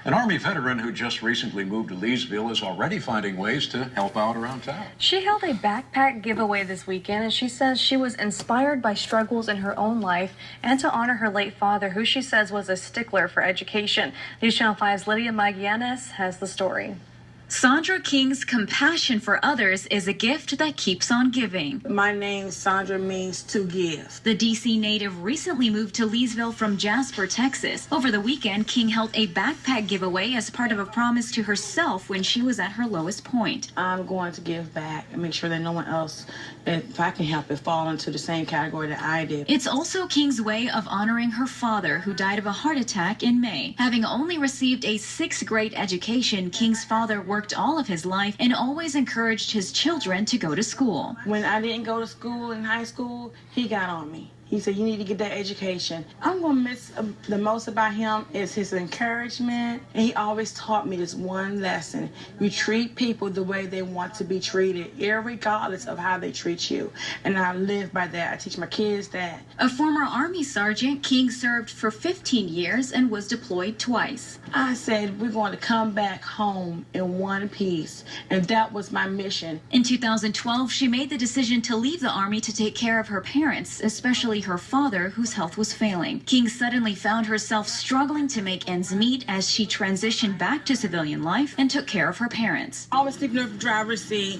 An Army veteran who just recently moved to Leesville is already finding ways to help out around town. She held a backpack giveaway this weekend, and she says she was inspired by struggles in her own life and to honor her late father, who she says was a stickler for education. News Channel 5's Lydia Magallanes has the story. Sandra King's compassion for others is a gift that keeps on giving. My name, Sandra, means to give. The D.C. native recently moved to Leesville from Jasper, Texas. Over the weekend, King held a backpack giveaway as part of a promise to herself when she was at her lowest point. I'm going to give back and make sure that no one else, if I can help it, fall into the same category that I did. It's also King's way of honoring her father, who died of a heart attack in May. Having only received a 6th grade education, King's father worked all of his life and always encouraged his children to go to school. When I didn't go to school in high school, he got on me. He said, you need to get that education. I'm going to miss the most about him is his encouragement. And he always taught me this one lesson. You treat people the way they want to be treated, irregardless of how they treat you. And I live by that. I teach my kids that. A former Army sergeant, King served for 15 years and was deployed twice. I said, we're going to come back home in one piece. And that was my mission. In 2012, she made the decision to leave the Army to take care of her parents, especially her father, whose health was failing. King suddenly found herself struggling to make ends meet as she transitioned back to civilian life and took care of her parents. I was sleeping in the driver's seat.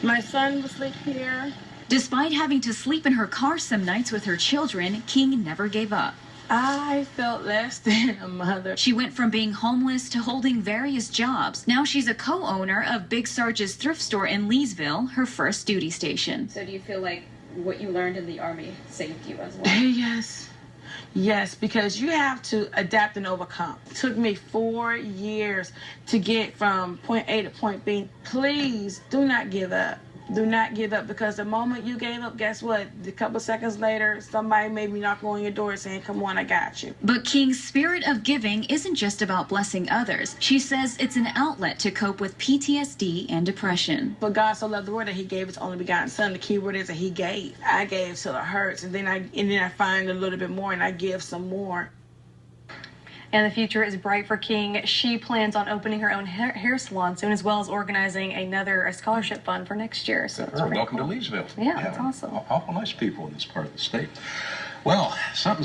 My son would sleep here. Despite having to sleep in her car some nights with her children, King never gave up. I felt less than a mother. She went from being homeless to holding various jobs. Now she's a co-owner of Big Sarge's thrift store in Leesville, her first duty station. So do you feel like what you learned in the Army saved you as well? Yes, because you have to adapt and overcome. It took me 4 years to get from point A to point B. Please do not give up. Do not give up, because the moment you gave up, guess what? A couple seconds later, somebody may be knocking on your door saying, come on, I got you. But King's spirit of giving isn't just about blessing others. She says it's an outlet to cope with PTSD and depression. But God so loved the world that he gave his only begotten son. The key word is that he gave. I gave till it hurts, and then I find a little bit more, and I give some more. And the future is bright for King. She plans on opening her own hair salon soon, as well as organizing a scholarship fund for next year. So it's Welcome cool. to Leesville. Yeah, that's awesome. Awful nice people in this part of the state. Well, something